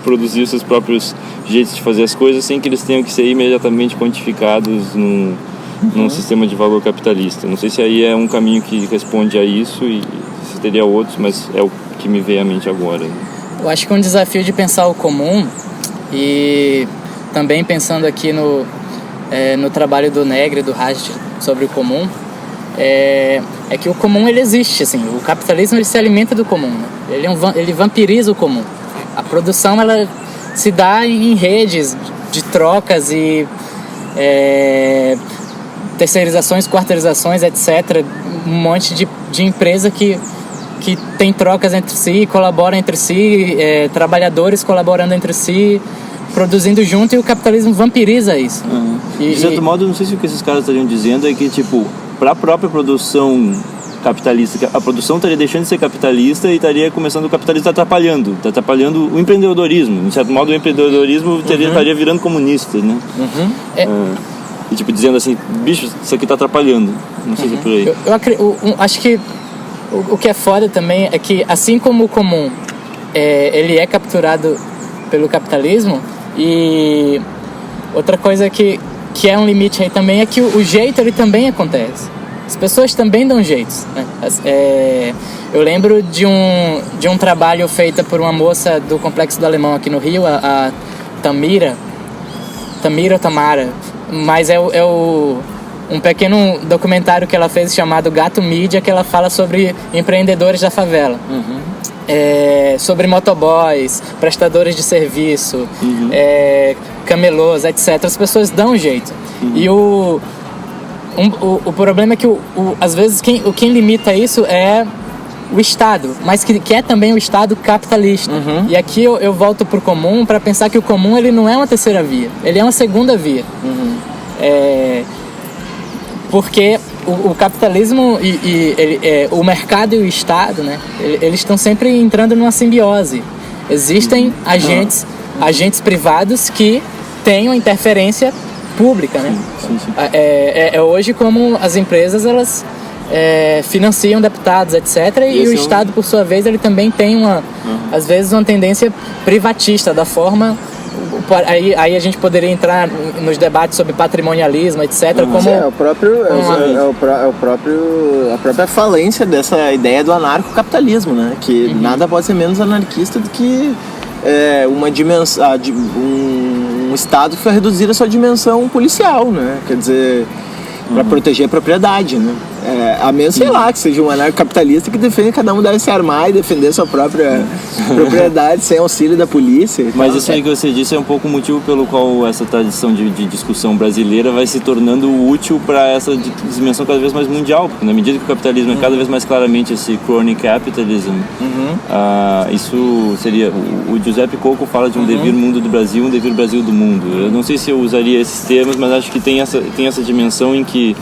B: produzir os seus próprios jeitos de fazer as coisas sem que eles tenham que ser imediatamente quantificados num sistema de valor capitalista. Não sei se aí é um caminho que responde a isso e se teria outros, mas é o que me veio à mente agora.
E: Eu acho que um desafio de pensar o comum, e também pensando aqui no trabalho do Negri, do Raj, sobre o comum, é que o comum ele existe, assim, o capitalismo ele se alimenta do comum, né? Ele vampiriza o comum. A produção ela se dá em redes de trocas e terceirizações, quarteirizações, etc. Um monte de empresa que tem trocas entre si, colabora entre si, trabalhadores colaborando entre si, produzindo junto, e o capitalismo vampiriza isso.
B: De certo modo, não sei se o que esses caras estariam dizendo é que, tipo, para a própria produção capitalista, a produção estaria deixando de ser capitalista e estaria começando, o capitalismo está atrapalhando o empreendedorismo. De certo modo, o empreendedorismo estaria virando comunista, né? E tipo, dizendo assim, bicho, isso aqui está atrapalhando. Não sei se é por aí.
E: Eu acho que o que é foda também é que, assim como o comum ele é capturado pelo capitalismo, e outra coisa que é um limite aí também é que o jeito ele também acontece. As pessoas também dão jeitos, né? Eu lembro de um trabalho feito por uma moça do Complexo do Alemão aqui no Rio, a Tamara, mas um pequeno documentário que ela fez chamado Gato Mídia, que ela fala sobre empreendedores da favela. Sobre motoboys, prestadores de serviço, camelôs, etc. As pessoas dão um jeito. E o problema é que às vezes quem limita isso é o Estado, mas que é também o Estado capitalista. E aqui eu volto pro comum para pensar que o comum ele não é uma terceira via, ele é uma segunda via. Porque o capitalismo o mercado e o Estado, né, eles estão sempre entrando numa simbiose. Existem agentes privados que têm uma interferência pública, né? Sim. Hoje como as empresas elas financiam deputados, etc. E o Estado, por sua vez, ele também tem às vezes uma tendência privatista da forma. Aí a gente poderia entrar nos debates sobre patrimonialismo, etc.
D: A própria falência dessa ideia do anarcocapitalismo, né? Que nada pode ser menos anarquista do que um Estado que foi reduzido à sua dimensão policial, né? Quer dizer, para proteger a propriedade, né? A menos, sei lá, que seja um anarcocapitalista que defende que cada um deve se armar e defender sua própria propriedade sem auxílio da polícia.
B: Mas isso aí que você disse é um pouco o motivo pelo qual essa tradição de discussão brasileira vai se tornando útil para essa dimensão cada vez mais mundial, porque na medida que o capitalismo é cada vez mais claramente esse crony capitalism, isso seria... O Giuseppe Coco fala de um devir mundo do Brasil, um devir Brasil do mundo. Eu não sei se eu usaria esses termos, mas acho que tem essa dimensão em que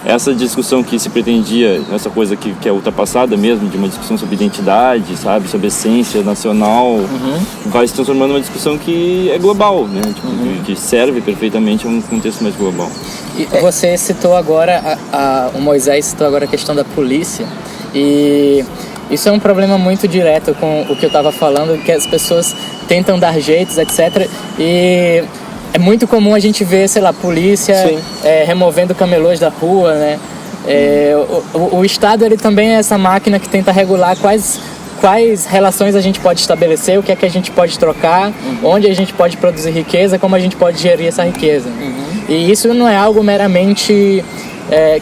B: essa discussão que se pretendia, essa coisa que é ultrapassada mesmo, de uma discussão sobre identidade, sabe, sobre essência nacional, vai se transformando numa discussão que é global, né, tipo, que serve perfeitamente a um contexto mais global.
E: E você citou agora, o Moisés citou agora a questão da polícia, e isso é um problema muito direto com o que eu estava falando, que as pessoas tentam dar jeitos, etc. E é muito comum a gente ver, sei lá, polícia removendo camelôs da rua, né? O Estado, ele também é essa máquina que tenta regular quais relações a gente pode estabelecer, o que é que a gente pode trocar, onde a gente pode produzir riqueza, como a gente pode gerir essa riqueza. E isso não é algo meramente...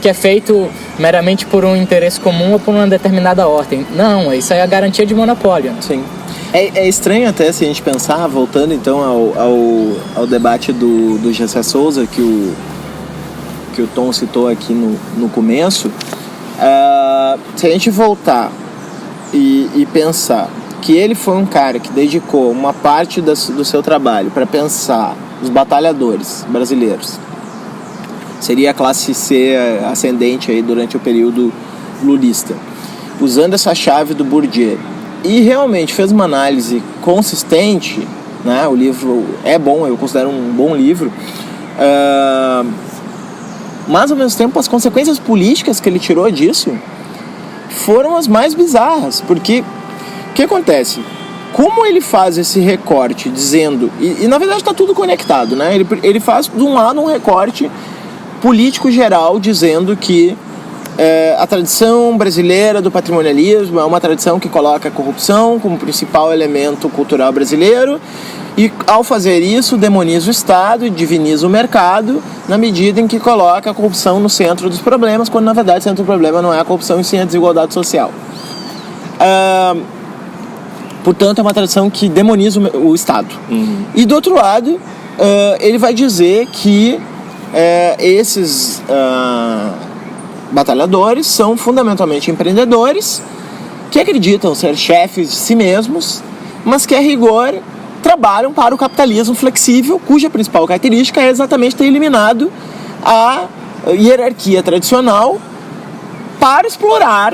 E: que é feito meramente por um interesse comum ou por uma determinada ordem. Não, isso é a garantia de monopólio.
D: Sim. É estranho até se a gente pensar, voltando então ao debate do Gessé Souza, que o Tom citou aqui no começo, se a gente voltar e pensar que ele foi um cara que dedicou uma parte do seu trabalho para pensar os batalhadores brasileiros, seria a classe C ascendente aí durante o período lulista, usando essa chave do Bourdieu, e realmente fez uma análise consistente, né? O livro é bom, eu considero um bom livro, mas ao mesmo tempo as consequências políticas que ele tirou disso foram as mais bizarras, porque o que acontece? Como ele faz esse recorte dizendo, e na verdade está tudo conectado, né? Ele faz de um lado um recorte político geral dizendo que a tradição brasileira do patrimonialismo é uma tradição que coloca a corrupção como principal elemento cultural brasileiro, e ao fazer isso demoniza o Estado e diviniza o mercado na medida em que coloca a corrupção no centro dos problemas, quando na verdade o centro do problema não é a corrupção e sim a desigualdade social. Portanto, é uma tradição que demoniza o Estado. E do outro lado, ele vai dizer que esses batalhadores são fundamentalmente empreendedores que acreditam ser chefes de si mesmos, mas que a rigor trabalham para o capitalismo flexível, cuja principal característica é exatamente ter eliminado a hierarquia tradicional para explorar,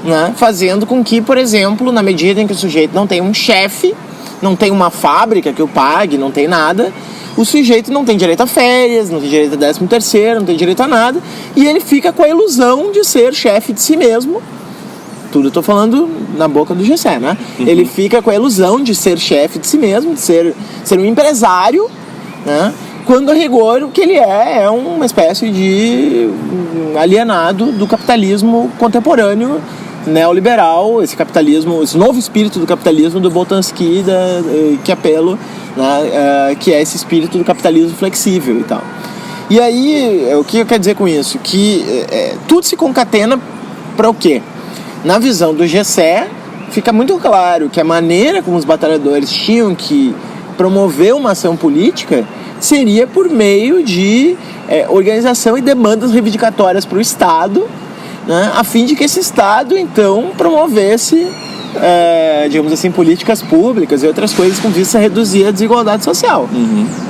D: né, fazendo com que, por exemplo, na medida em que o sujeito não tem um chefe, não tem uma fábrica que o pague, não tem nada, o sujeito não tem direito a férias, não tem direito a 13º, não tem direito a nada, e ele fica com a ilusão de ser chefe de si mesmo. Tudo eu tô falando na boca do Gessé, né? Ele fica com a ilusão de ser chefe de si mesmo, de ser um empresário, né? Quando a rigor o que ele é uma espécie de alienado do capitalismo contemporâneo neoliberal, esse capitalismo, esse novo espírito do capitalismo do Boltanski, que apelo, né, que é esse espírito do capitalismo flexível e tal. E aí, o que eu quero dizer com isso? Que tudo se concatena para o quê? Na visão do Gessé, fica muito claro que a maneira como os batalhadores tinham que promover uma ação política seria por meio de organização e demandas reivindicatórias para o Estado, né, a fim de que esse Estado, então, promovesse, digamos assim, políticas públicas e outras coisas com vista a reduzir a desigualdade social.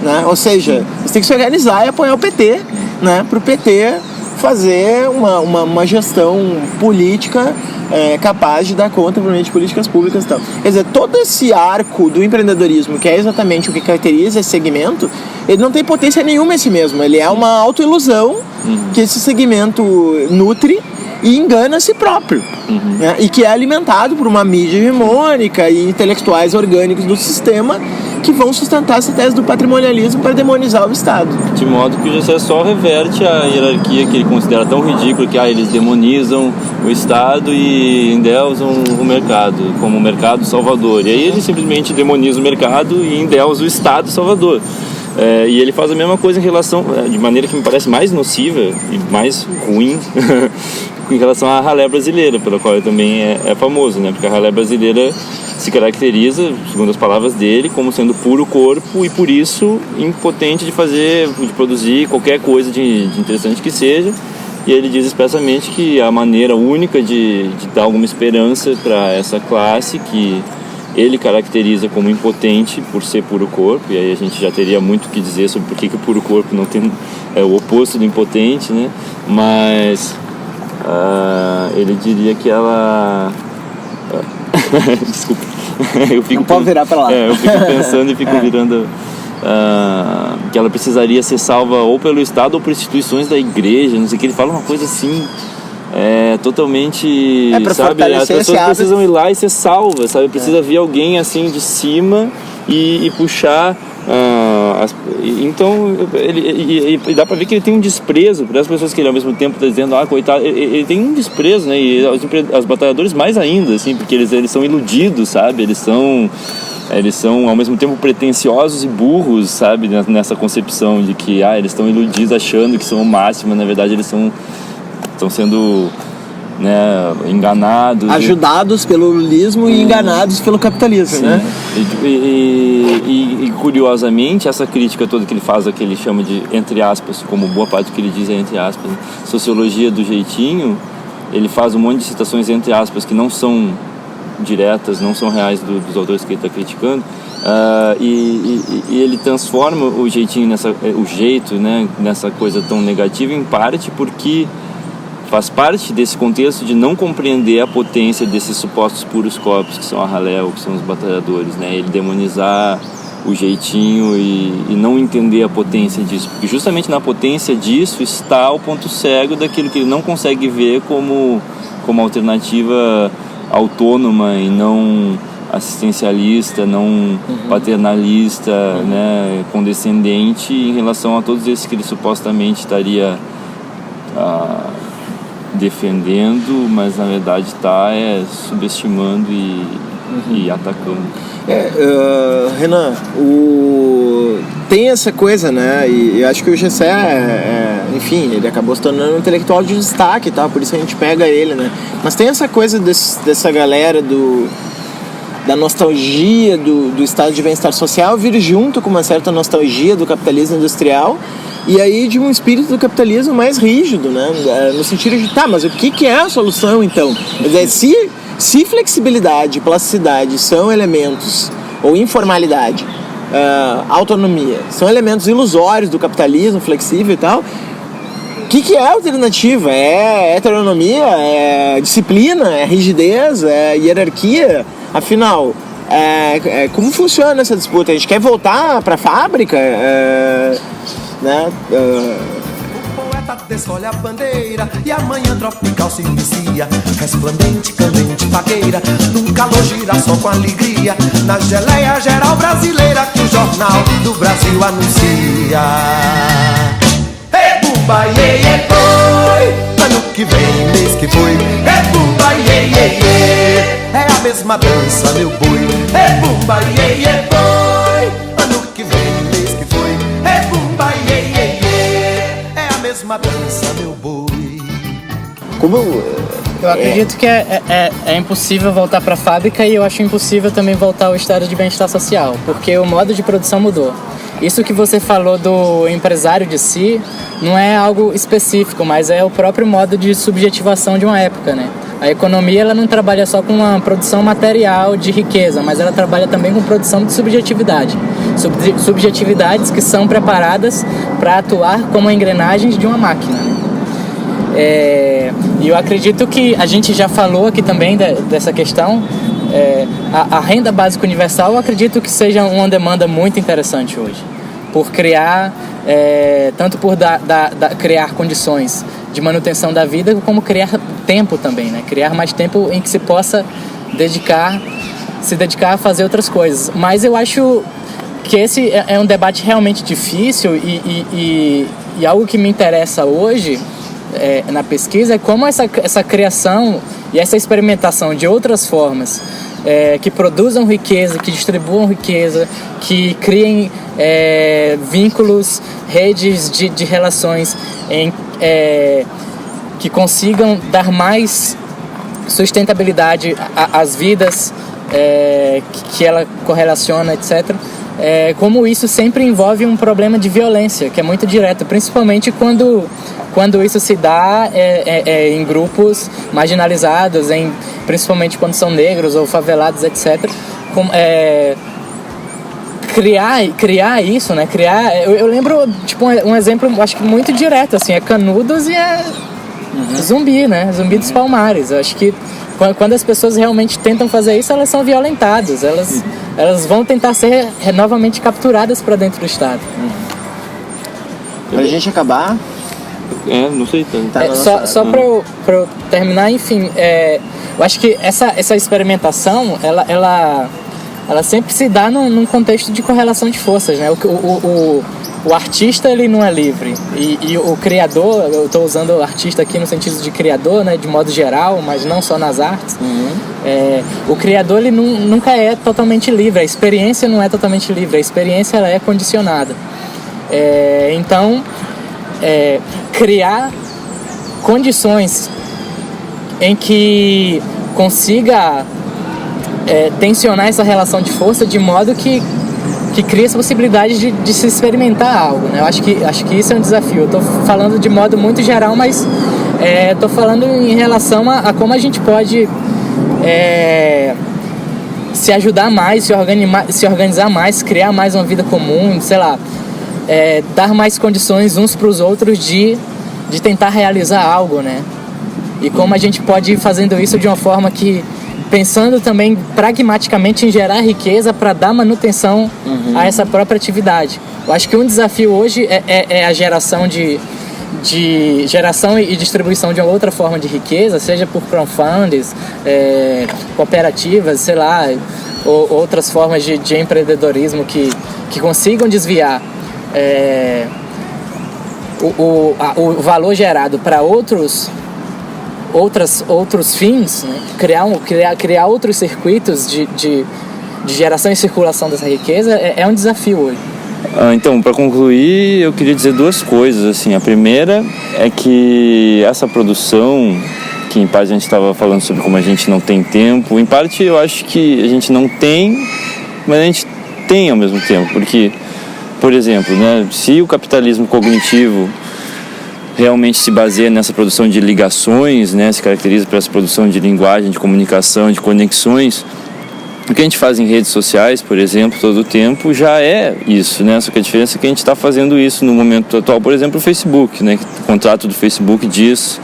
D: Né? Ou seja, você tem que se organizar e apoiar o PT, né, para o PT fazer uma gestão política capaz de dar conta, provavelmente, de políticas públicas e tal. Quer dizer, todo esse arco do empreendedorismo, que é exatamente o que caracteriza esse segmento, ele não tem potência nenhuma em si mesmo. Ele é uma autoilusão que esse segmento nutre e engana a si próprio, né? E que é alimentado por uma mídia hegemônica e intelectuais orgânicos do sistema que vão sustentar essa tese do patrimonialismo para demonizar o Estado.
B: De modo que o Gessé só reverte a hierarquia que ele considera tão ridícula, que eles demonizam o Estado e endeusam o mercado, como o mercado salvador. E aí ele simplesmente demoniza o mercado e endeusa o Estado salvador. E ele faz a mesma coisa em relação, de maneira que me parece mais nociva e mais ruim, em relação à ralé brasileira, pela qual ele também é famoso, né? Porque a ralé brasileira se caracteriza, segundo as palavras dele, como sendo puro corpo e por isso impotente de produzir qualquer coisa de interessante que seja. E ele diz expressamente que a maneira única de dar alguma esperança para essa classe, que ele caracteriza como impotente por ser puro corpo, e aí a gente já teria muito o que dizer sobre por que o puro corpo não tem, é o oposto do impotente, né? Mas ele diria que ela... Desculpa.
D: Não pode virar para lá.
B: Eu fico pensando e fico virando... que ela precisaria ser salva ou pelo Estado ou por instituições da igreja, não sei o que. Ele fala uma coisa assim... totalmente, sabe, as pessoas precisam ir lá e ser salvas, sabe, precisa vir alguém assim de cima e puxar então ele dá pra ver que ele tem um desprezo por as pessoas que ele ao mesmo tempo está dizendo, coitado, ele tem um desprezo, né, e os batalhadores mais ainda, assim, porque eles são iludidos, sabe, eles são ao mesmo tempo pretensiosos e burros, sabe, nessa concepção de que eles estão iludidos achando que são o máximo, na verdade eles estão sendo, né, enganados,
D: ajudados pelo lulismo e enganados pelo capitalismo. Sim, né?
B: E curiosamente essa crítica toda que ele faz, que ele chama de, entre aspas, como boa parte do que ele diz é entre aspas, sociologia do jeitinho, ele faz um monte de citações entre aspas que não são diretas, não são reais dos autores que ele está criticando, e ele transforma o jeitinho o jeito, né, nessa coisa tão negativa, em parte porque faz parte desse contexto de não compreender a potência desses supostos puros corpos que são a ralé ou que são os batalhadores, né? Ele demonizar o jeitinho e não entender a potência disso, porque justamente na potência disso está o ponto cego daquilo que ele não consegue ver como alternativa autônoma e não assistencialista, não paternalista, né, condescendente em relação a todos esses que ele supostamente estaria defendendo, mas na verdade está subestimando e atacando.
D: Renan, tem essa coisa, né? E eu acho que o Gessé, enfim, ele acabou se tornando um intelectual de destaque, tá? Por isso a gente pega ele, né? Mas tem essa coisa dessa galera da nostalgia do estado de bem-estar social vir junto com uma certa nostalgia do capitalismo industrial e aí de um espírito do capitalismo mais rígido, né? No sentido de, mas o que é a solução então? Quer dizer, se flexibilidade e plasticidade são elementos, ou informalidade, autonomia, são elementos ilusórios do capitalismo flexível e tal, o que é a alternativa? É heteronomia? É disciplina? É rigidez? É hierarquia? Afinal, como funciona essa disputa? A gente quer voltar para a fábrica? Né?
G: O poeta desfolha a bandeira e a manhã tropical se inicia, resplandente, candente, fagueira, num calor girassol com alegria, na geleia geral brasileira que o Jornal do Brasil anuncia. Bumba, foi, ano que vem, mês que foi. Bumba, é a mesma dança, meu boi. Bumba, foi, ano que vem, mês que foi. Bumba, é a mesma dança, meu boi.
D: Como
E: eu acredito que é impossível voltar para a fábrica e eu acho impossível também voltar ao estado de bem-estar social, porque o modo de produção mudou. Isso que você falou do empresário de si não é algo específico, mas é o próprio modo de subjetivação de uma época, né? A economia ela não trabalha só com uma produção material de riqueza, mas ela trabalha também com produção de subjetividade. Subjetividades que são preparadas para atuar como engrenagens de uma máquina, né? E eu acredito que a gente já falou aqui também dessa questão. A renda básica universal, eu acredito que seja uma demanda muito interessante hoje, por criar, tanto por criar condições de manutenção da vida, como criar tempo também, né? Criar mais tempo em que se possa se dedicar a fazer outras coisas. Mas eu acho que esse é um debate realmente difícil e algo que me interessa hoje na pesquisa é como essa criação E essa experimentação de outras formas que produzam riqueza, que distribuam riqueza, que criem vínculos, redes de relações que consigam dar mais sustentabilidade às vidas que ela correlaciona, etc. Como isso sempre envolve um problema de violência, que é muito direto, principalmente quando isso se dá em grupos marginalizados, principalmente quando são negros ou favelados, etc. Criar isso, né? Eu lembro, tipo, um exemplo, acho que muito direto, assim, é Canudos e Zumbi, né? Zumbi dos Palmares. Eu acho que quando as pessoas realmente tentam fazer isso, elas são violentadas. Elas vão tentar ser novamente capturadas para dentro do Estado.
D: Pra gente acabar...
B: não sei.
E: Só para eu terminar, enfim, eu acho que essa experimentação, ela sempre se dá num contexto de correlação de forças, né? O artista, ele não é livre, e o criador, eu estou usando o artista aqui no sentido de criador, né, de modo geral, mas não só nas artes. O criador, ele nunca é totalmente livre, a experiência não é totalmente livre, a experiência ela é condicionada. Então, criar condições em que consiga tensionar essa relação de força de modo que cria essa possibilidade de se experimentar algo, né? Eu acho que isso é um desafio. Eu estou falando de modo muito geral, mas estou falando em relação a como a gente pode se ajudar mais, se organizar mais, criar mais uma vida comum, sei lá, dar mais condições uns para os outros de tentar realizar algo, né? E como a gente pode ir fazendo isso de uma forma que, pensando também pragmaticamente em gerar riqueza para dar manutenção a essa própria atividade. Eu acho que um desafio hoje é a geração geração e distribuição de uma outra forma de riqueza, seja por crowdfundings, cooperativas, sei lá, ou outras formas de empreendedorismo que consigam desviar o valor gerado para outros fins, né? Criar outros circuitos de geração e circulação dessa riqueza é um desafio hoje.
B: Então, para concluir, eu queria dizer duas coisas. Assim, a primeira é que essa produção, que em parte a gente estava falando sobre como a gente não tem tempo, em parte eu acho que a gente não tem, mas a gente tem ao mesmo tempo, porque, por exemplo, né, se o capitalismo cognitivo realmente se baseia nessa produção de ligações, né, se caracteriza por essa produção de linguagem, de comunicação, de conexões, o que a gente faz em redes sociais, por exemplo, todo o tempo, já é isso, né? Só que a diferença é que a gente está fazendo isso no momento atual, por exemplo, o Facebook, né? O contrato do Facebook diz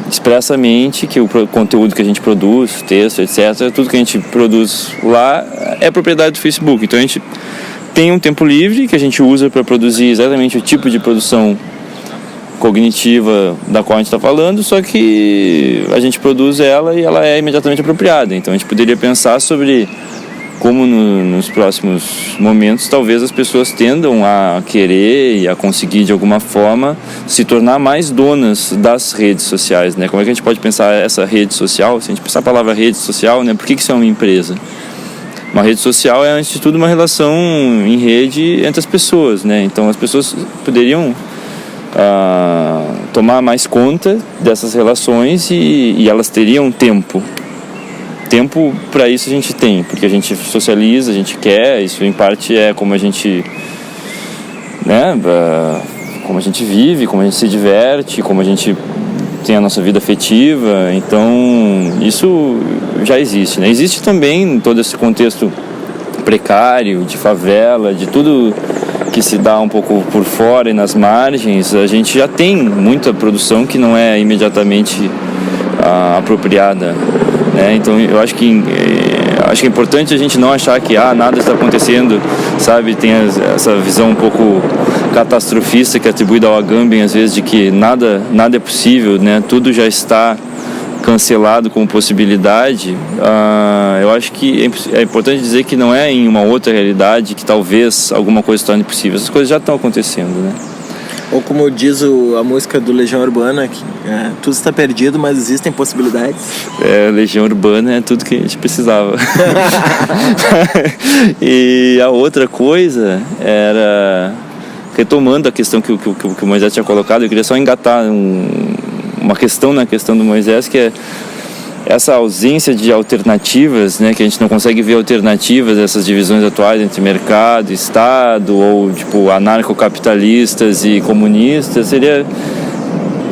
B: expressamente que o conteúdo que a gente produz, texto, etc., tudo que a gente produz lá é propriedade do Facebook. Então a gente tem um tempo livre que a gente usa para produzir exatamente o tipo de produção cognitiva da qual a gente está falando, só que a gente produz ela e ela é imediatamente apropriada. Então a gente poderia pensar sobre como nos próximos momentos talvez as pessoas tendam a querer e a conseguir de alguma forma se tornar mais donas das redes sociais, né? Como é que a gente pode pensar essa rede social? Se a gente pensar a palavra rede social, né? Por que isso é uma empresa? Uma rede social é, antes de tudo, uma relação em rede entre as pessoas, né? Então as pessoas poderiam tomar mais conta dessas relações e elas teriam tempo para isso. A gente tem, porque a gente socializa, a gente quer, isso em parte é como a gente, né, como a gente vive, como a gente se diverte, como a gente tem a nossa vida afetiva. Então isso já existe, né? Existe também todo esse contexto precário, de favela, de tudo que se dá um pouco por fora e nas margens. A gente já tem muita produção que não é imediatamente apropriada, né? Então eu acho que é importante a gente não achar que nada está acontecendo, sabe? Tem essa visão um pouco catastrofista que é atribuída ao Agamben às vezes, de que nada é possível, né? Tudo já está cancelado como possibilidade. Eu acho que é importante dizer que não é em uma outra realidade que talvez alguma coisa se torne possível. Essas coisas já estão acontecendo, né?
D: Ou como diz a música do Legião Urbana, que tudo está perdido, mas existem possibilidades.
B: Legião Urbana é tudo que a gente precisava. E a outra coisa era, retomando a questão que o Moisés tinha colocado, eu queria só engatar uma questão na questão do Moisés, que é essa ausência de alternativas, né, que a gente não consegue ver alternativas, essas divisões atuais entre mercado, Estado, ou tipo anarcocapitalistas e comunistas, seria...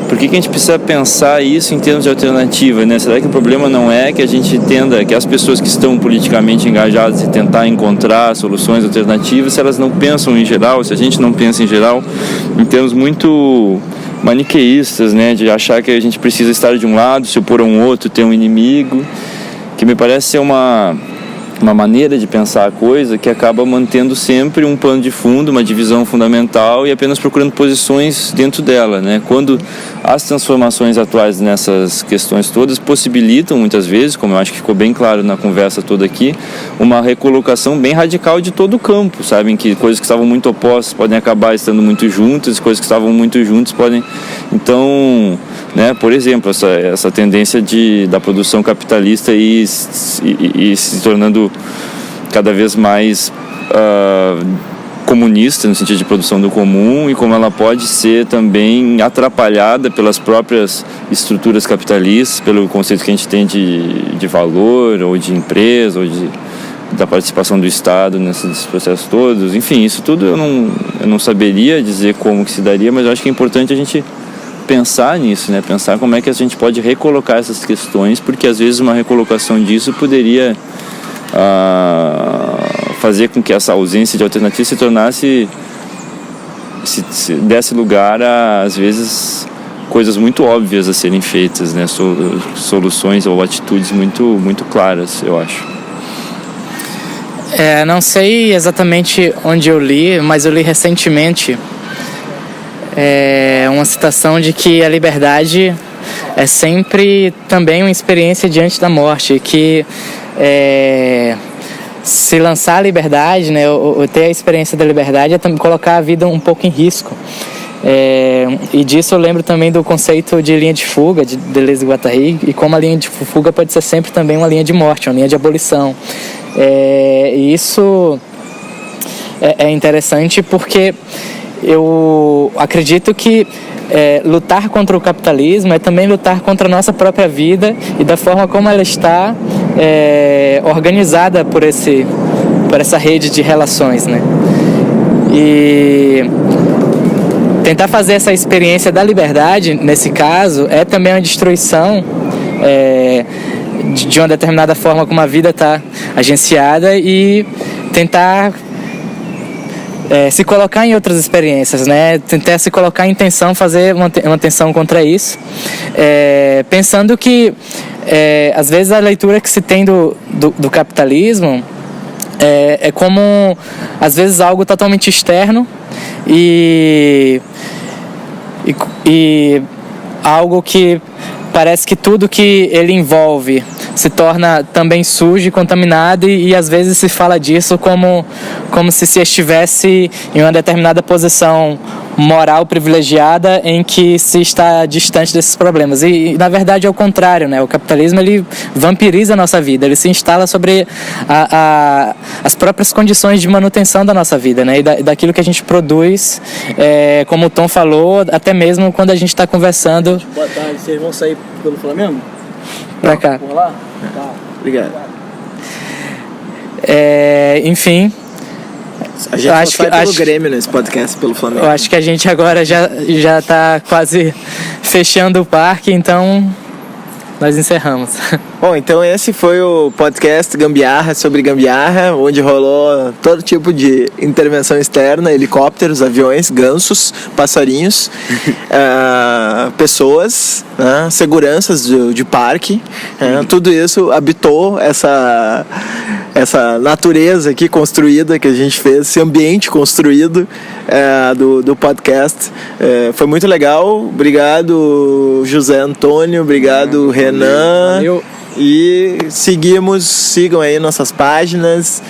B: Por que a gente precisa pensar isso em termos de alternativa, né? Será que o problema não é que a gente entenda que as pessoas que estão politicamente engajadas e tentar encontrar soluções alternativas, se elas não pensam em geral, se a gente não pensa em geral, em termos muito maniqueístas, né? De achar que a gente precisa estar de um lado, se opor a um outro, ter um inimigo, que me parece ser uma maneira de pensar a coisa que acaba mantendo sempre um pano de fundo, uma divisão fundamental e apenas procurando posições dentro dela, né? Quando as transformações atuais nessas questões todas possibilitam muitas vezes, como eu acho que ficou bem claro na conversa toda aqui, uma recolocação bem radical de todo o campo, sabe? Em que coisas que estavam muito opostas podem acabar estando muito juntas, coisas que estavam muito juntas podem... Então, né, por exemplo, essa tendência da produção capitalista e se tornando cada vez mais comunista, no sentido de produção do comum, e como ela pode ser também atrapalhada pelas próprias estruturas capitalistas, pelo conceito que a gente tem de valor, ou de empresa, ou da participação do Estado nesses processos todos. Enfim, isso tudo eu não saberia dizer como que se daria, mas eu acho que é importante a gente pensar nisso, né? Pensar como é que a gente pode recolocar essas questões, porque às vezes uma recolocação disso poderia fazer com que essa ausência de alternativa se tornasse, se desse lugar a, às vezes, coisas muito óbvias a serem feitas, né? Soluções ou atitudes muito, muito claras, eu acho.
E: Não sei exatamente onde eu li, mas eu li recentemente uma citação de que a liberdade é sempre também uma experiência diante da morte, que se lançar a liberdade, né, ou ter a experiência da liberdade é também colocar a vida um pouco em risco. E disso eu lembro também do conceito de linha de fuga, de Deleuze e Guattari, e como a linha de fuga pode ser sempre também uma linha de morte, uma linha de abolição. E isso é interessante porque eu acredito que lutar contra o capitalismo é também lutar contra a nossa própria vida e da forma como ela está organizada por essa rede de relações, né? E tentar fazer essa experiência da liberdade, nesse caso, é também uma destruição de uma determinada forma como a vida está agenciada e tentar se colocar em outras experiências, né? Tentar se colocar em tensão, fazer uma tensão contra isso, pensando que às vezes a leitura que se tem do capitalismo é como às vezes algo totalmente externo e algo que parece que tudo que ele envolve se torna também sujo e contaminado e às vezes se fala disso como se estivesse em uma determinada posição moral privilegiada em que se está distante desses problemas. E na verdade é o contrário, né? O capitalismo, ele vampiriza a nossa vida, ele se instala sobre as próprias condições de manutenção da nossa vida, né? E daquilo que a gente produz, como o Tom falou, até mesmo quando a gente está conversando.
D: Boa tarde, vocês vão sair pelo Flamengo?
E: Pra cá.
D: Vamos lá? Tá. Obrigado.
E: Enfim,
D: A gente acho sai pelo Grêmio nesse podcast, pelo Flamengo.
E: Eu acho que a gente agora já tá quase fechando o parque, então nós encerramos.
D: Bom, então esse foi o podcast Gambiarra sobre Gambiarra, onde rolou todo tipo de intervenção externa, helicópteros, aviões, gansos, passarinhos, pessoas, né, seguranças de parque, tudo isso habitou essa natureza aqui construída que a gente fez, esse ambiente construído do podcast. Foi muito legal. Obrigado, José Antônio. Obrigado, Renan.
E: Valeu.
D: E sigam aí nossas páginas.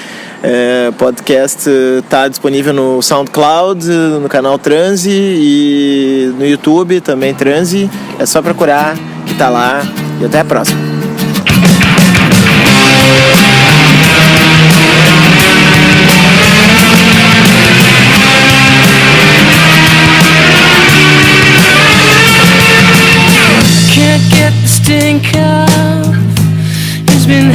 D: Podcast está disponível no SoundCloud, no canal Transe e no YouTube também Transe. É só procurar que tá lá. E até a próxima.
H: Can't get the stink off. It's been